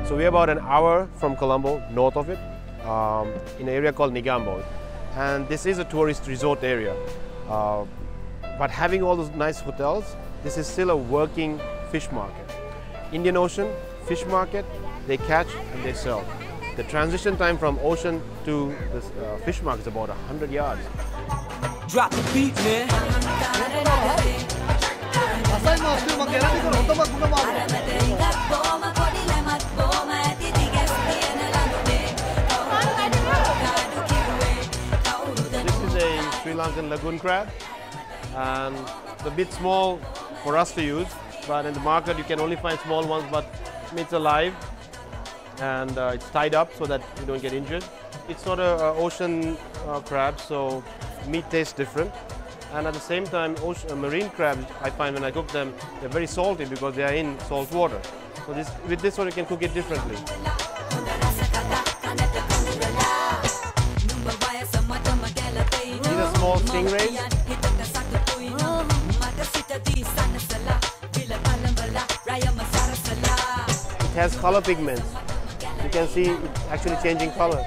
So we're about an hour from Colombo, north of it, in an area called Nigambo. And this is a tourist resort area. But having all those nice hotels, this is still a working fish market. Indian Ocean, fish market, they catch and they sell. The transition time from ocean to the fish market is about 100 yards. Drop the beat, man. This is a Sri Lankan lagoon crab, and it's a bit small for us to use, but in the market you can only find small ones, but it's alive and it's tied up so that you don't get injured. It's not an ocean crab, so meat tastes different. And at the same time, marine crabs, I find when I cook them, they're very salty because they are in salt water. So with this one you can cook it differently. These are small stingrays. It has color pigments. You can see it's actually changing color.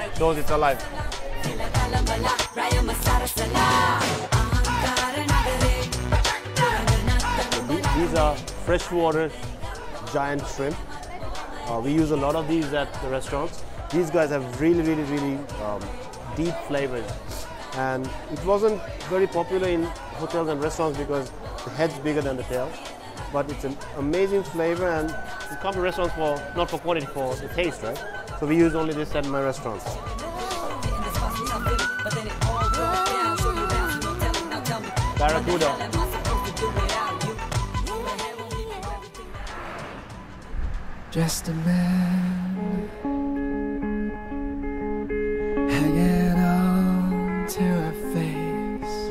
It shows it's alive. These are freshwater giant shrimp. We use a lot of these at the restaurants. These guys have really deep flavors. And it wasn't very popular in hotels and restaurants because the head's bigger than the tail. But it's an amazing flavor, and you come to restaurants not for quantity, for the taste, right? So we use only this at my restaurants. Barracuda. Just a man hanging on to a face,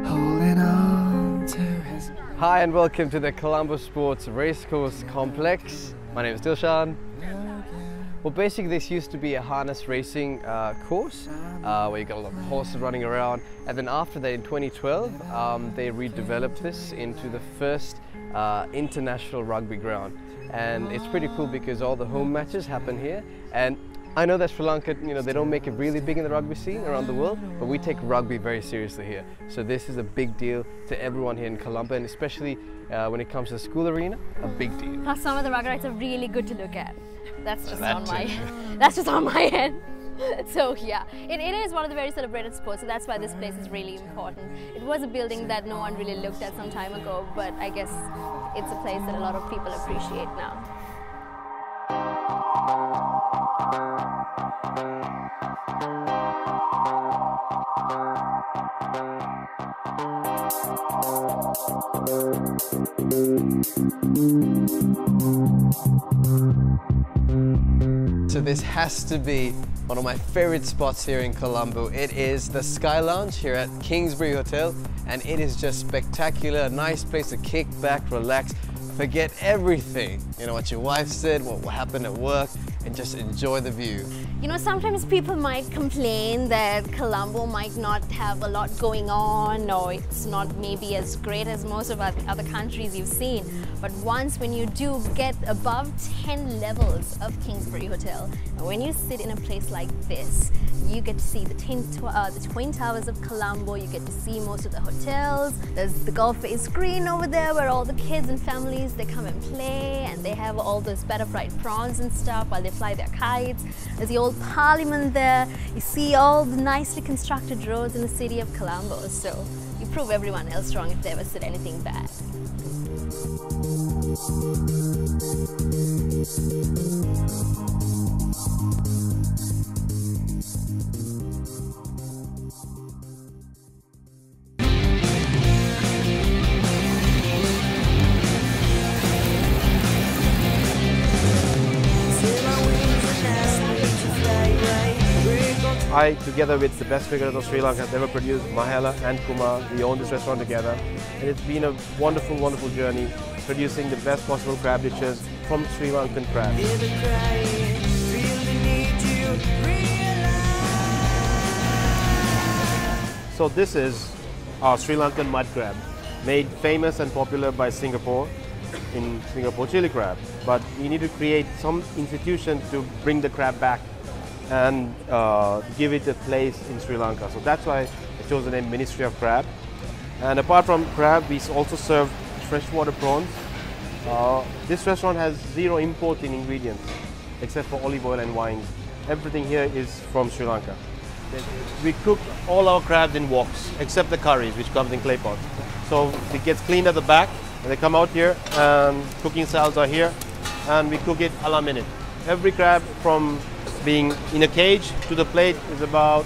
holding on to his... Hi and welcome to the Colombo Sports Racecourse Complex. My name is Dilshan. Well, basically this used to be a harness racing course where you got a lot of horses running around, and then after that in 2012 they redeveloped this into the first international rugby ground. And it's pretty cool because all the home matches happen here, and I know that Sri Lanka, they don't make it really big in the rugby scene around the world, but we take rugby very seriously here. So this is a big deal to everyone here in Colombo, and especially when it comes to the school arena, a big deal. Some of the rugby rights are really good to look at. That's just on my end. So yeah, it is one of the very celebrated sports, so that's why this place is really important. It was a building that no one really looked at some time ago, but I guess it's a place that a lot of people appreciate now. So this has to be one of my favorite spots here in Colombo. It is the Sky Lounge here at Kingsbury Hotel, and it is just spectacular, a nice place to kick back, relax, forget everything. What your wife said, what happened at work, and just enjoy the view. You know, sometimes people might complain that Colombo might not have a lot going on, or it's not maybe as great as most of other countries you've seen. But once when you do get above 10 levels of Kingsbury Hotel, and when you sit in a place like this, you get to see the Twin Towers of Colombo, you get to see most of the hotels. There's the golf face screen over there where all the kids and families, they come and play, and they have all those butterfly prawns and stuff while they fly their kites. There's the old Parliament there. You see all the nicely constructed roads in the city of Colombo. So you prove everyone else wrong if they ever said anything bad. I, together with the best cricketers of Sri Lanka, have ever produced, Mahala and Kumar. We own this restaurant together, and it's been a wonderful, wonderful journey producing the best possible crab dishes from Sri Lankan crab. So this is our Sri Lankan mud crab, made famous and popular by Singapore in Singapore chili crab. But we need to create some institution to bring the crab back and give it a place in Sri Lanka. So that's why I chose the name Ministry of Crab. And apart from crab, we also serve freshwater prawns. This restaurant has zero importing ingredients except for olive oil and wine. Everything here is from Sri Lanka. We cook all our crabs in woks except the curries, which comes in clay pots. So it gets cleaned at the back, and they come out here, and cooking styles are here, and we cook it a la minute. Every crab from being in a cage to the plate is about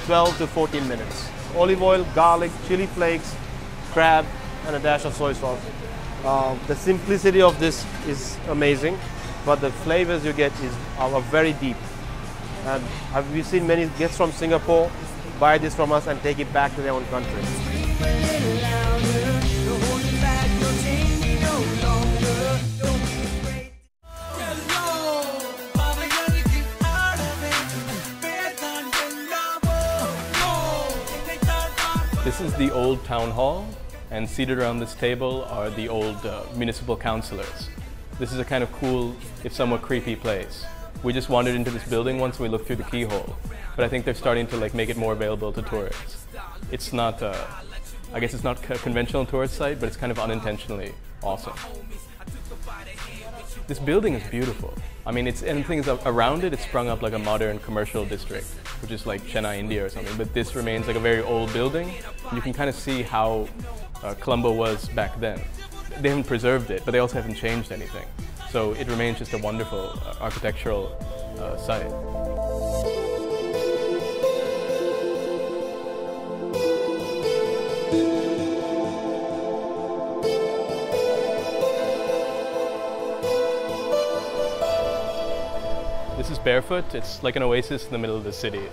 12 to 14 minutes. Olive oil, garlic, chili flakes, crab, and a dash of soy sauce. The simplicity of this is amazing, but the flavors you get are very deep. And we've seen many guests from Singapore buy this from us and take it back to their own country. This is the old town hall, and seated around this table are the old municipal councillors. This is a kind of cool, if somewhat creepy place. We just wandered into this building once and we looked through the keyhole, but I think they're starting to make it more available to tourists. It's not, I guess it's not a conventional tourist site, but it's kind of unintentionally awesome. This building is beautiful. I mean, and the thing is, around it, it's sprung up like a modern commercial district, which is like Chennai, India or something, but this remains like a very old building. And you can kind of see how Colombo was back then. They haven't preserved it, but they also haven't changed anything. So it remains just a wonderful architectural site. This is Barefoot. It's like an oasis in the middle of the city.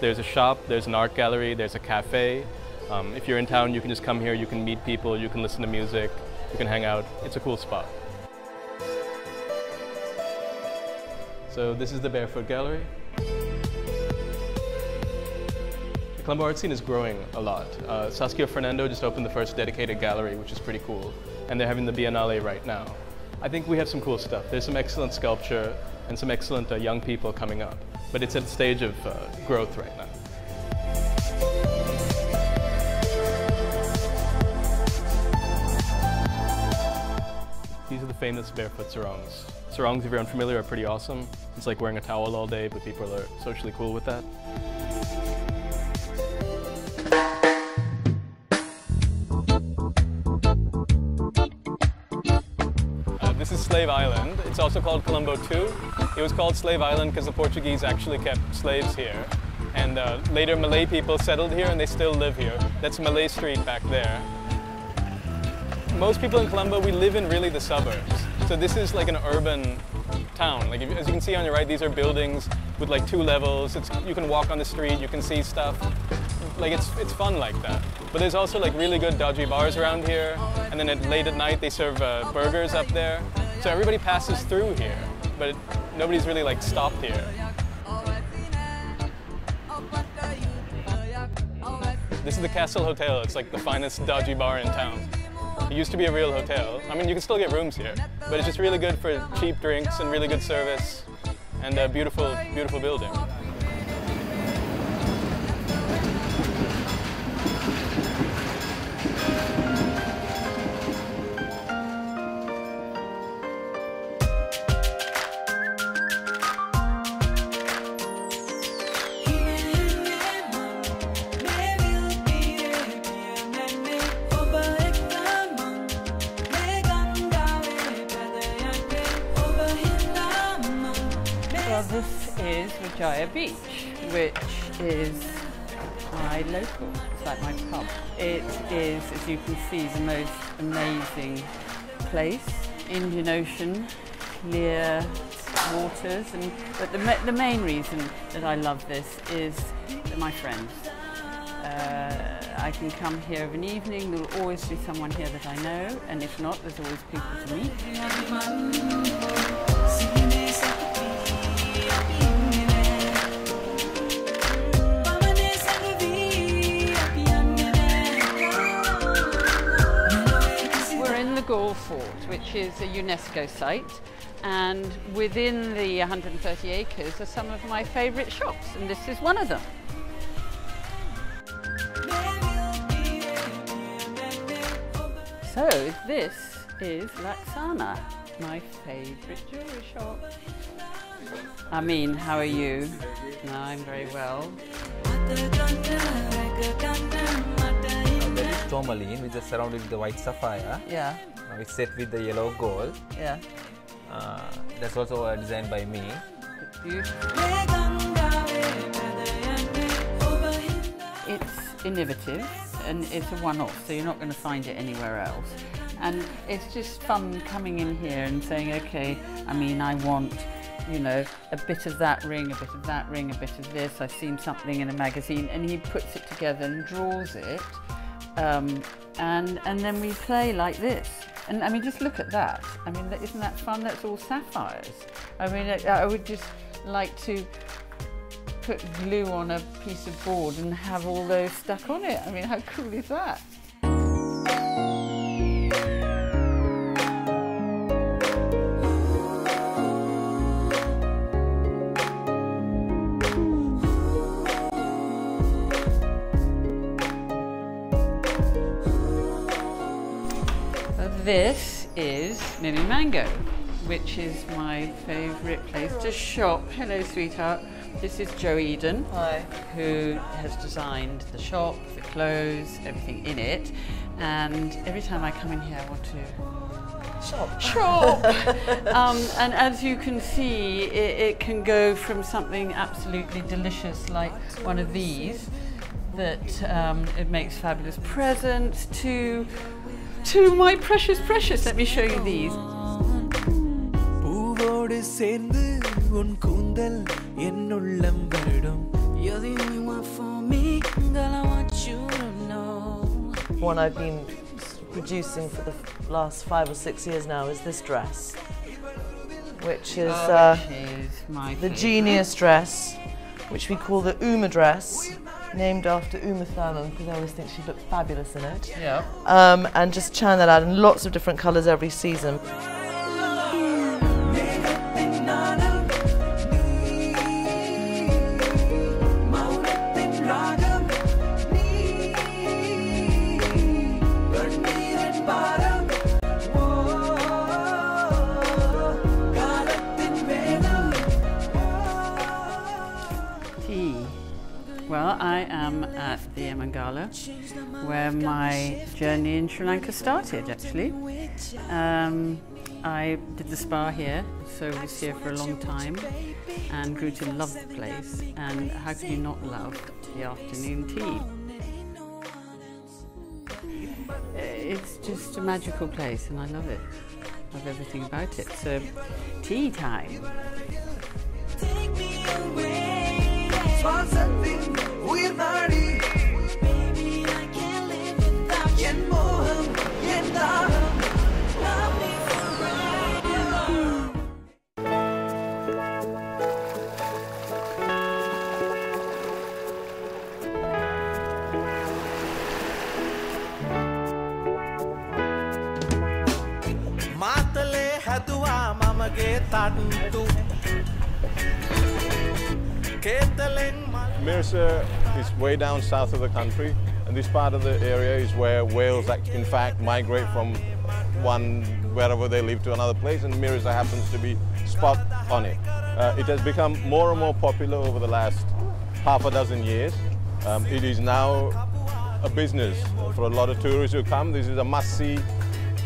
There's a shop, there's an art gallery, there's a cafe. If you're in town, you can just come here, you can meet people, you can listen to music, you can hang out. It's a cool spot. So this is the Barefoot Gallery. The Colombo art scene is growing a lot. Saskia Fernando just opened the first dedicated gallery, which is pretty cool. And they're having the Biennale right now. I think we have some cool stuff. There's some excellent sculpture and some excellent young people coming up. But it's at a stage of growth right now. These are the famous barefoot sarongs. Sarongs, if you're unfamiliar, are pretty awesome. It's like wearing a towel all day, but people are socially cool with that. This is Slave Island. It's also called Colombo 2. It was called Slave Island because the Portuguese actually kept slaves here. And later Malay people settled here and they still live here. That's Malay Street back there. Most people in Colombo, we live in really the suburbs. So this is like an urban town. Like as you can see on your right, these are buildings with like 2 levels. You can walk on the street, you can see stuff. Like it's fun like that. But there's also like really good dodgy bars around here. And then late at night they serve burgers up there. So everybody passes through here, but nobody's really like stopped here. This is the Castle Hotel. It's like the finest dodgy bar in town. It used to be a real hotel. I mean, you can still get rooms here, but it's just really good for cheap drinks and really good service and a beautiful, beautiful building. Well, this is Vijaya Beach, which is my local. It's like my pub. It is, as you can see, the most amazing place. Indian Ocean, clear waters, but the main reason that I love this is my friends. I can come here of an evening, there will always be someone here that I know, and if not, there's always people to meet. We're in the Gaul Fort, which is a UNESCO site, and within the 130 acres are some of my favourite shops, and this is one of them. So this is Laksana, my favourite jewellery shop. I mean, how are you? No, I'm very well. That is tourmaline, which is surrounded with the white sapphire. Yeah. It's set with the yellow gold. Yeah. That's also designed by me. Beautiful. It's innovative and it's a one-off, so you're not going to find it anywhere else. And it's just fun coming in here and saying, okay, I mean, I want, you know, a bit of that ring, a bit of that ring, a bit of this. I've seen something in a magazine, and he puts it together and draws it. And then we play like this. And I mean, just look at that. I mean, isn't that fun? That's all sapphires. I mean, I would just like to put glue on a piece of board and have all those stuck on it. I mean, how cool is that? This is Mimi Mango, which is my favourite place to shop. Hello, sweetheart. This is Jo Eden, who has designed the shop, the clothes, everything in it. And every time I come in here, I want to shop. And as you can see, it can go from something absolutely delicious, like one of these, that it makes fabulous presents, to my precious, precious. Let me show you these. One I've been producing for the last 5 or 6 years now is this dress, which is the genius dress, which we call the Uma dress, named after Uma Thurman because I always think she looked fabulous in it. Yeah. And just churn that out in lots of different colours every season. Well, I am at the Mangala, where my journey in Sri Lanka started, actually. I did the spa here, so I was here for a long time and grew to love the place. And how could you not love the afternoon tea? It's just a magical place and I love it. I love everything about it. So, tea time. Mirza is way down south of the country, and this part of the area is where whales in fact migrate from wherever they live to another place, and Mirza happens to be spot on it. It has become more and more popular over the last half a dozen years. It is now a business for a lot of tourists who come. This is a must-see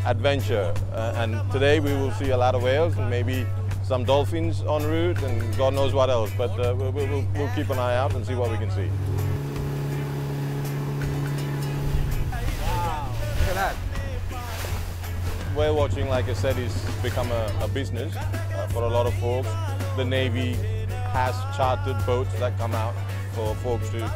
adventure, and today we will see a lot of whales and maybe some dolphins en route and God knows what else, but we'll keep an eye out and see what we can see. Wow, look at that. Whale watching, like I said, is become a business for a lot of folks. The Navy has chartered boats that come out for folks to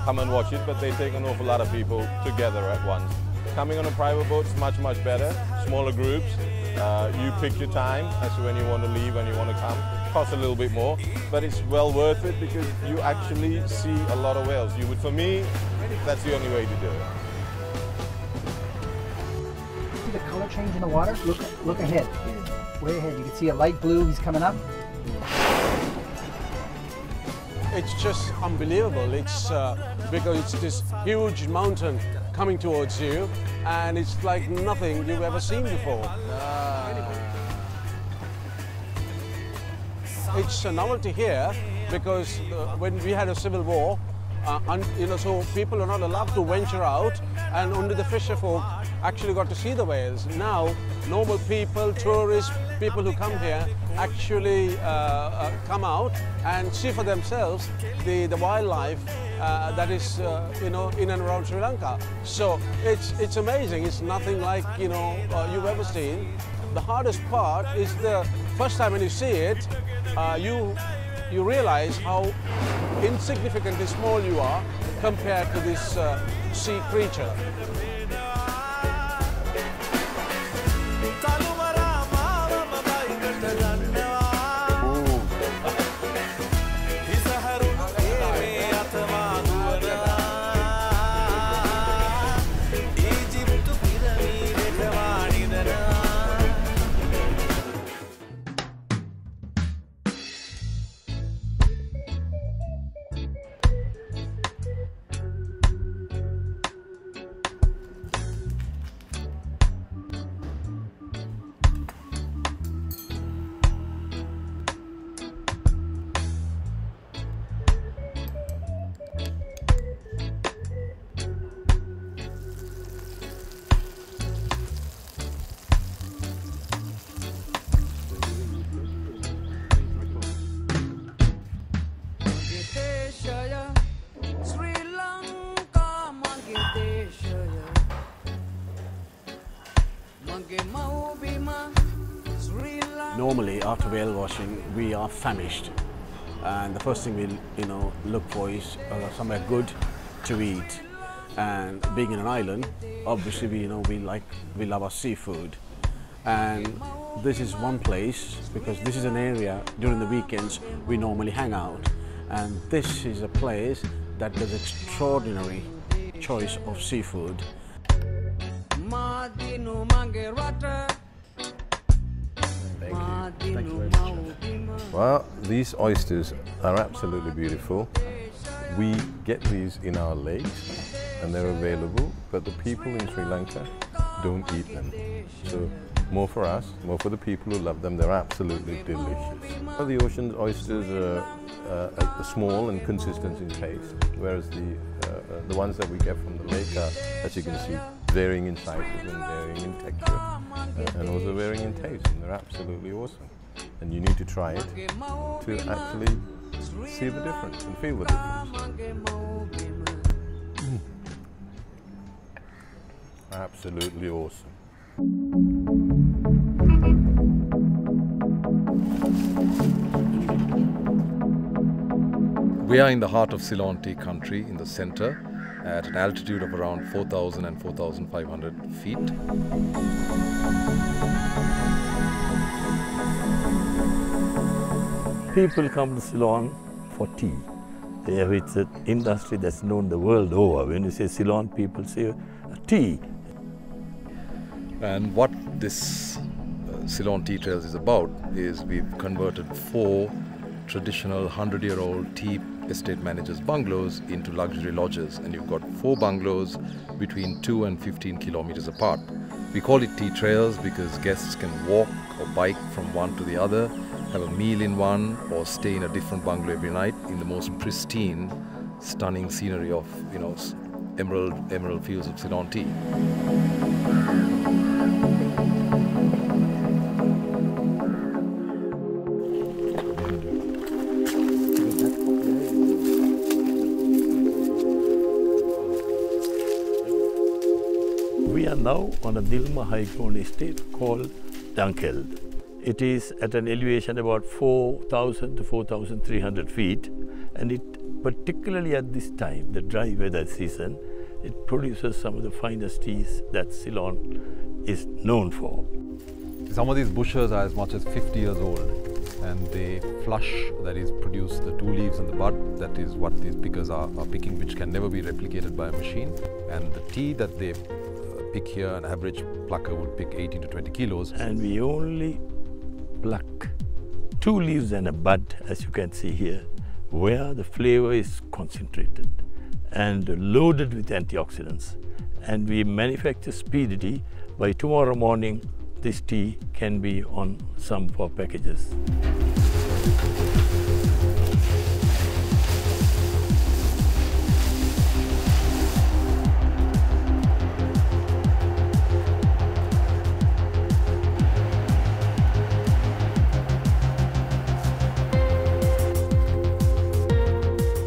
come and watch it, but they take an awful lot of people together at once. Coming on a private boat is much, much better. Smaller groups. You pick your time as to when you want to leave, when you want to come. It costs a little bit more, but it's well worth it because you actually see a lot of whales. For me, that's the only way to do it. See the color change in the water? Look ahead. Way ahead. You can see a light blue. He's coming up. It's just unbelievable. It's because it's this huge mountain coming towards you, and it's like nothing you've ever seen before. It's a novelty here because when we had a civil war, so people are not allowed to venture out, and only the fisher folk actually got to see the whales. Now, normal people, tourists, people who come here actually come out and see for themselves the wildlife that is in and around Sri Lanka. So it's amazing. It's nothing like you've ever seen. The hardest part is the first time when you see it, you realize how insignificantly small you are compared to this sea creature. Normally, after whale washing, we are famished, and the first thing we look for is somewhere good to eat. And being in an island, obviously we love our seafood, and this is one place because this is an area during the weekends we normally hang out, and this is a place that does extraordinary choice of seafood. Thank you very much. Well, these oysters are absolutely beautiful. We get these in our lakes and they're available, but the people in Sri Lanka don't eat them. So more for us, more for the people who love them. They're absolutely delicious. The ocean's oysters are small and consistent in taste, whereas the ones that we get from the lake are, as you can see, varying in sizes and varying in texture, and also varying in taste, and they're absolutely awesome. And you need to try it to actually see the difference and feel the difference. Absolutely awesome. We are in the heart of Ceylon tea country, in the center, at an altitude of around 4,000 and 4,500 feet. People come to Ceylon for tea. It's an industry that's known the world over. When you say Ceylon, people say tea. And what this Ceylon Tea Trails is about is we've converted 4 traditional 100-year-old tea estate managers' bungalows into luxury lodges, and you've got 4 bungalows between 2 and 15 kilometers apart. We call it tea trails because guests can walk or bike from one to the other, have a meal in one, or stay in a different bungalow every night in the most pristine, stunning scenery of, you know, emerald fields of Ceylon tea. We are now on a Dilma high ground estate called Dunkeld. It is at an elevation about 4,000 to 4,300 feet, and it, particularly at this time, the dry weather season, it produces some of the finest teas that Ceylon is known for. Some of these bushes are as much as 50 years old, and they flush, that is, produce the 2 leaves and the bud. That is what these pickers are picking, which can never be replicated by a machine. And the tea that they pick here, an average plucker would pick 18 to 20 kilos. And we only pluck 2 leaves and a bud, as you can see here, where the flavor is concentrated and loaded with antioxidants. And we manufacture speedily. By tomorrow morning, this tea can be on some of our packages.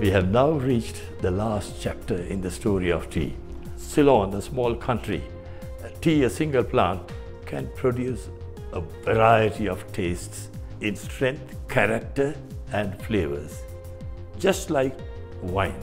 We have now reached the last chapter in the story of tea. Ceylon, a small country, tea, a single plant, can produce a variety of tastes in strength, character, and flavors, just like wine.